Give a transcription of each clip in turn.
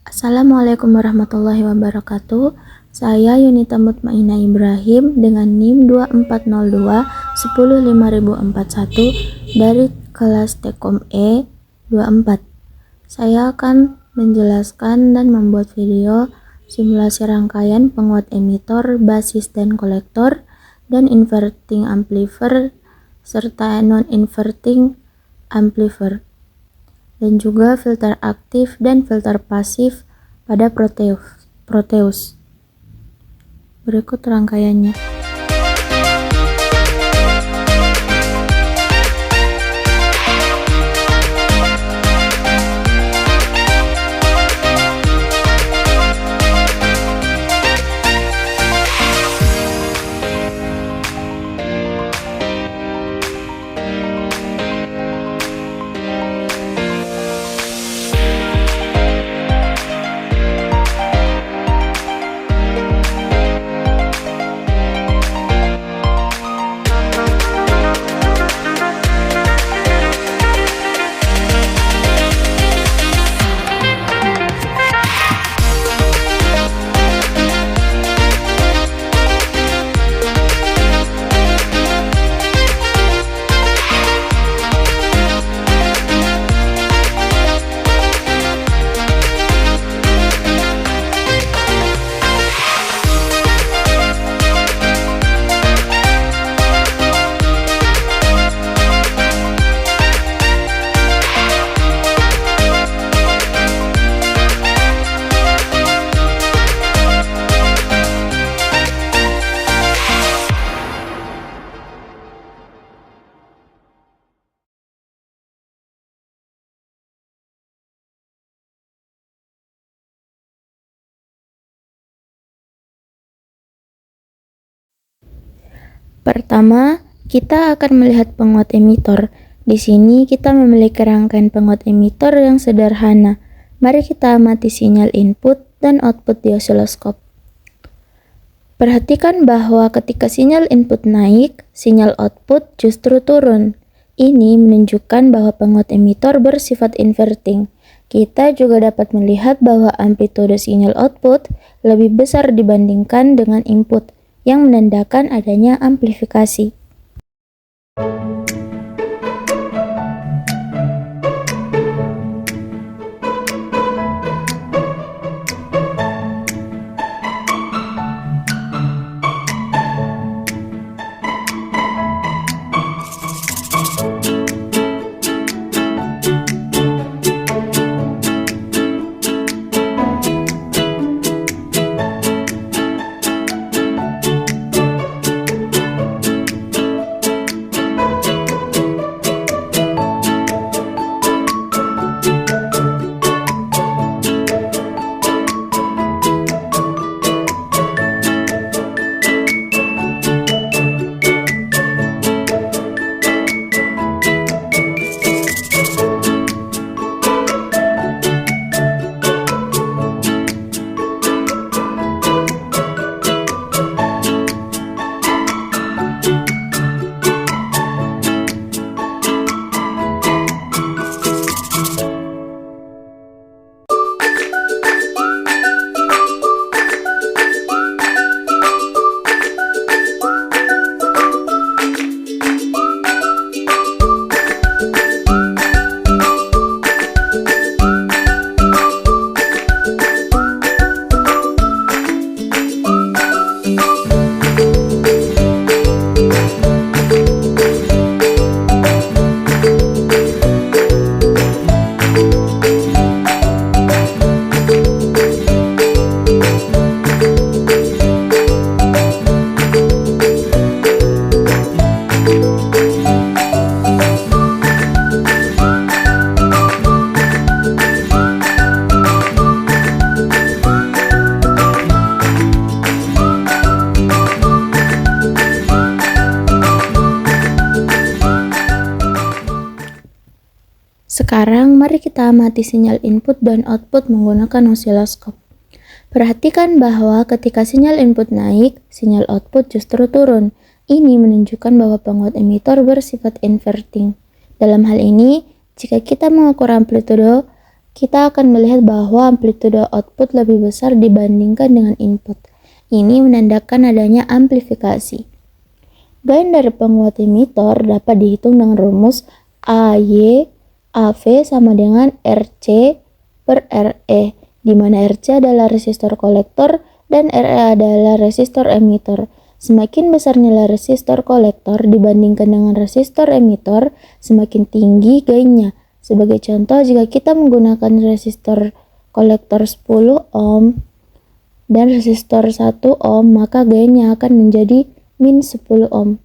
Assalamualaikum warahmatullahi wabarakatuh. Saya Yunita Mutmainah Ibrahim dengan NIM 2402 dari kelas Tekom E 24. Saya akan menjelaskan dan membuat video simulasi rangkaian penguat emitor, basis dan kolektor, dan inverting amplifier serta non-inverting amplifier, dan juga filter aktif dan filter pasif pada Proteus. Berikut rangkaiannya. Pertama, kita akan melihat penguat emitor. Di sini kita memiliki rangkaian penguat emitor yang sederhana. Mari kita amati sinyal input dan output di osiloskop. Perhatikan bahwa ketika sinyal input naik, sinyal output justru turun. Ini menunjukkan bahwa penguat emitor bersifat inverting. Kita juga dapat melihat bahwa amplitude sinyal output lebih besar dibandingkan dengan input, yang menandakan adanya amplifikasi. Sekarang mari kita amati sinyal input dan output menggunakan osiloskop. Perhatikan bahwa ketika sinyal input naik, sinyal output justru turun. Ini menunjukkan bahwa penguat emitor bersifat inverting. Dalam hal ini, jika kita mengukur amplitude kita akan melihat bahwa amplitude output lebih besar dibandingkan dengan input. Ini menandakan adanya amplifikasi. Gain dari penguat emitor dapat dihitung dengan rumus AY AV sama dengan RC per RE, di mana RC adalah resistor kolektor dan RE adalah resistor emitor. Semakin besar nilai resistor kolektor dibandingkan dengan resistor emitor, semakin tinggi gainnya. Sebagai contoh, jika kita menggunakan resistor kolektor 10 ohm dan resistor 1 ohm, maka gainnya akan menjadi min 10 ohm.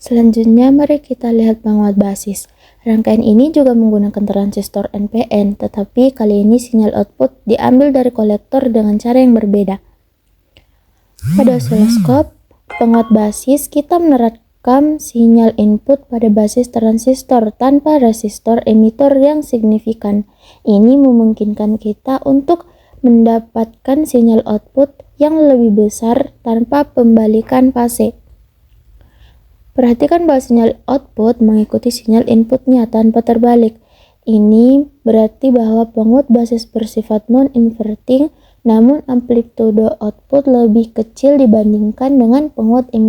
Selanjutnya, mari kita lihat penguat basis. Rangkaian ini juga menggunakan transistor NPN, tetapi kali ini sinyal output diambil dari kolektor dengan cara yang berbeda. Pada osiloskop penguat basis, kita menerapkan sinyal input pada basis transistor tanpa resistor emitor yang signifikan. Ini memungkinkan kita untuk mendapatkan sinyal output yang lebih besar tanpa pembalikan fase. Perhatikan bahwa sinyal output mengikuti sinyal inputnya tanpa terbalik. Ini berarti bahwa penguat basis bersifat non-inverting, namun amplitude output lebih kecil dibandingkan dengan penguat emitor.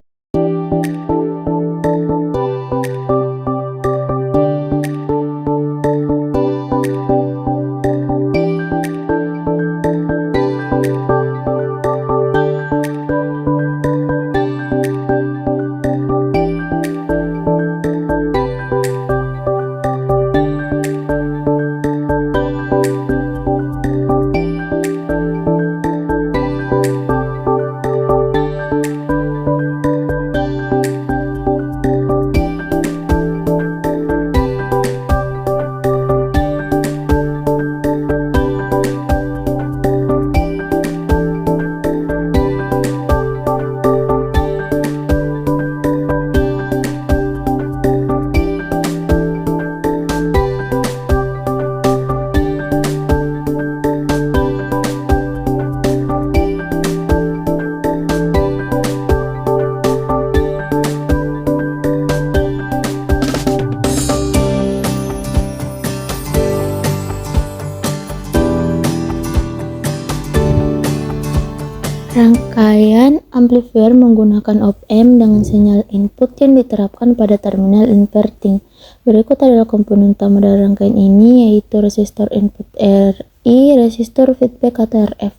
Rangkaian amplifier menggunakan op-amp dengan sinyal input yang diterapkan pada terminal inverting. Berikut adalah komponen utama dari rangkaian ini, yaitu resistor input RI, resistor feedback atau RF.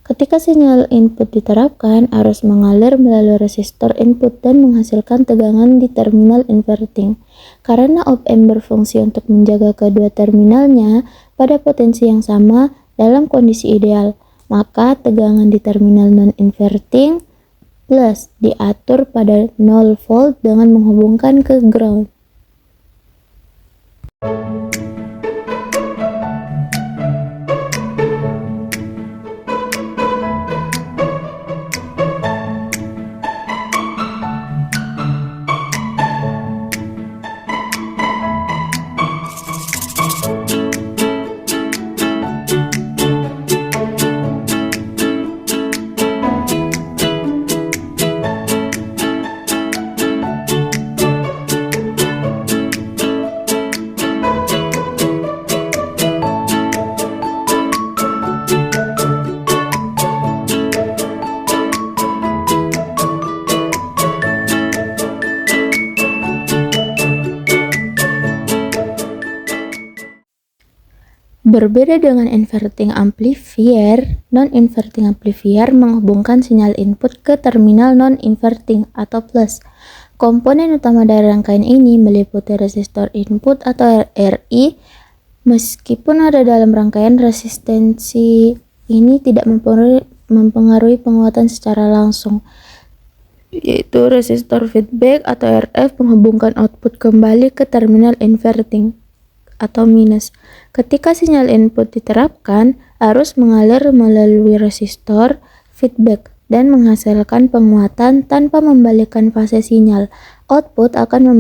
Ketika sinyal input diterapkan, arus mengalir melalui resistor input dan menghasilkan tegangan di terminal inverting. Karena op-amp berfungsi untuk menjaga kedua terminalnya pada potensi yang sama dalam kondisi ideal, maka tegangan di terminal non-inverting plus diatur pada 0 volt dengan menghubungkan ke ground. Berbeda dengan inverting amplifier, non-inverting amplifier menghubungkan sinyal input ke terminal non-inverting atau plus. Komponen utama dari rangkaian ini meliputi resistor input atau RI. Meskipun ada dalam rangkaian, resistensi ini tidak mempengaruhi penguatan secara langsung, yaitu resistor feedback atau RF menghubungkan output kembali ke terminal inverting atau minus. Ketika sinyal input diterapkan, arus mengalir melalui resistor feedback dan menghasilkan penguatan tanpa membalikkan fase sinyal. Output akan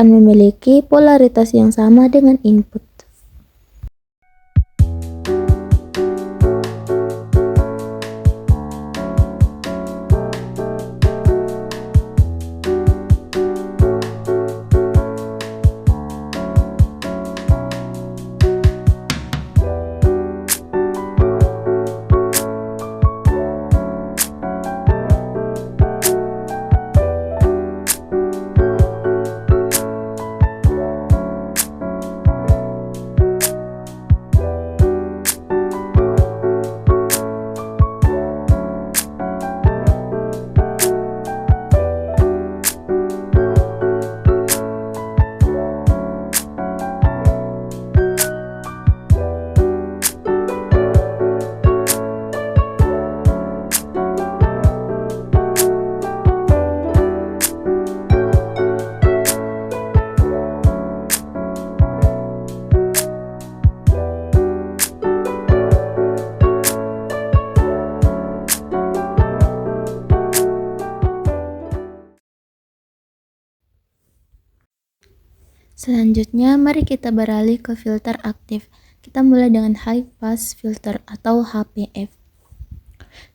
memiliki polaritas yang sama dengan input. Selanjutnya, mari kita beralih ke filter aktif. Kita mulai dengan high pass filter atau HPF.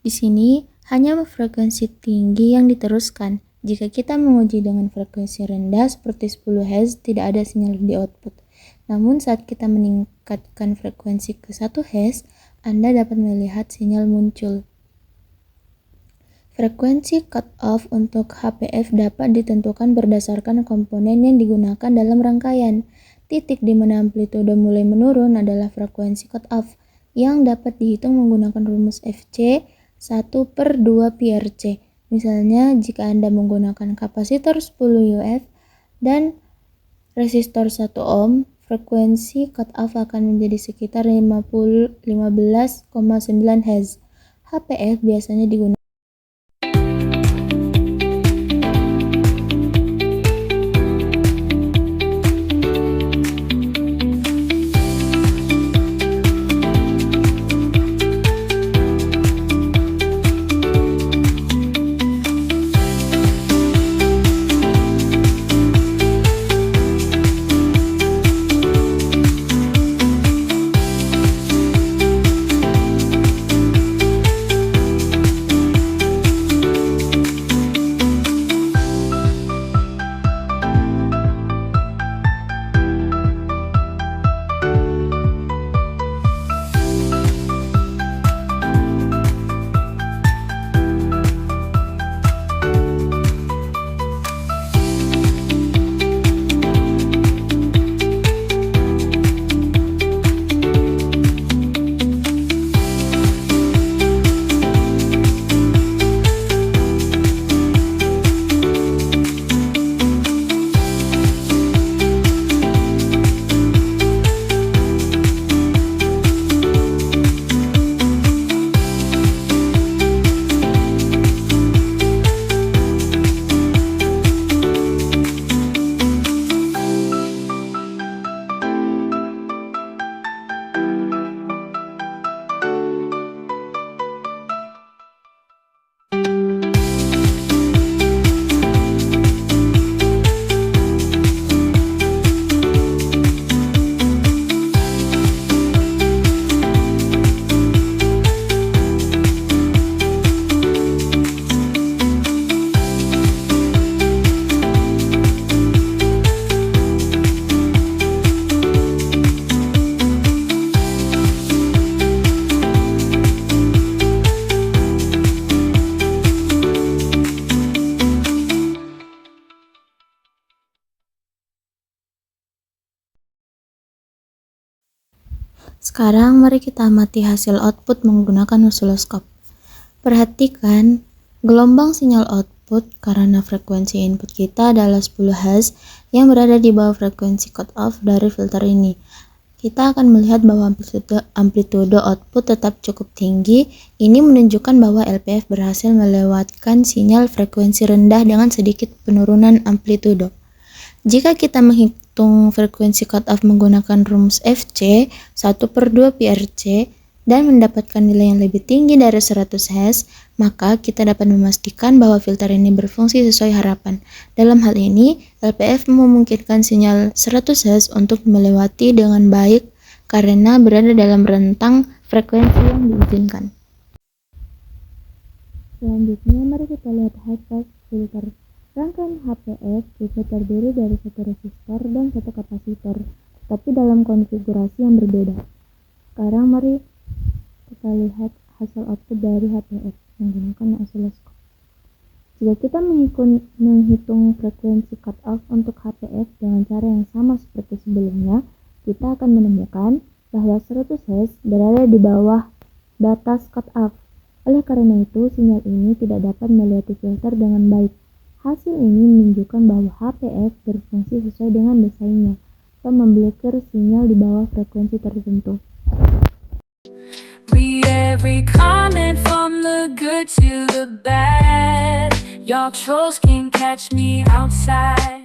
Di sini hanya frekuensi tinggi yang diteruskan. Jika kita menguji dengan frekuensi rendah seperti 10 Hz, tidak ada sinyal di output. Namun saat kita meningkatkan frekuensi ke 1 Hz, Anda dapat melihat sinyal muncul. Frekuensi cutoff untuk HPF dapat ditentukan berdasarkan komponen yang digunakan dalam rangkaian. Titik di mana amplitude mulai menurun adalah frekuensi cutoff yang dapat dihitung menggunakan rumus FC 1/2 PRC. Misalnya, jika Anda menggunakan kapasitor 10 UF dan resistor 1 ohm, frekuensi cutoff akan menjadi sekitar 15,9 Hz. HPF biasanya digunakan Sekarang mari kita amati hasil output menggunakan osiloskop. Perhatikan, gelombang sinyal output karena frekuensi input kita adalah 10 Hz yang berada di bawah frekuensi cutoff dari filter ini. Kita akan melihat bahwa amplitude output tetap cukup tinggi. Ini menunjukkan bahwa LPF berhasil melewatkan sinyal frekuensi rendah dengan sedikit penurunan amplitude. Jika kita menghitung frekuensi cutoff menggunakan rumus FC 1/2 PRC dan mendapatkan nilai yang lebih tinggi dari 100 Hz, maka kita dapat memastikan bahwa filter ini berfungsi sesuai harapan. Dalam hal ini, LPF memungkinkan sinyal 100 Hz untuk melewati dengan baik karena berada dalam rentang frekuensi yang diizinkan. Selanjutnya, mari kita lihat high pass filter. Rangkaian HPF juga terdiri dari satu resistor dan satu kapasitor, tetapi dalam konfigurasi yang berbeda. Sekarang mari kita lihat hasil output dari HPF menggunakan osiloskop. Jika kita menghitung frekuensi cutoff untuk HPF dengan cara yang sama seperti sebelumnya, kita akan menemukan bahwa 100 Hz berada di bawah batas cutoff. Oleh karena itu, sinyal ini tidak dapat melewati filter dengan baik. Hasil ini menunjukkan bahwa HPF berfungsi sesuai dengan desainnya atau memblokir sinyal di bawah frekuensi tertentu. Read every comment from the good to the bad. Your trolls can catch me outside.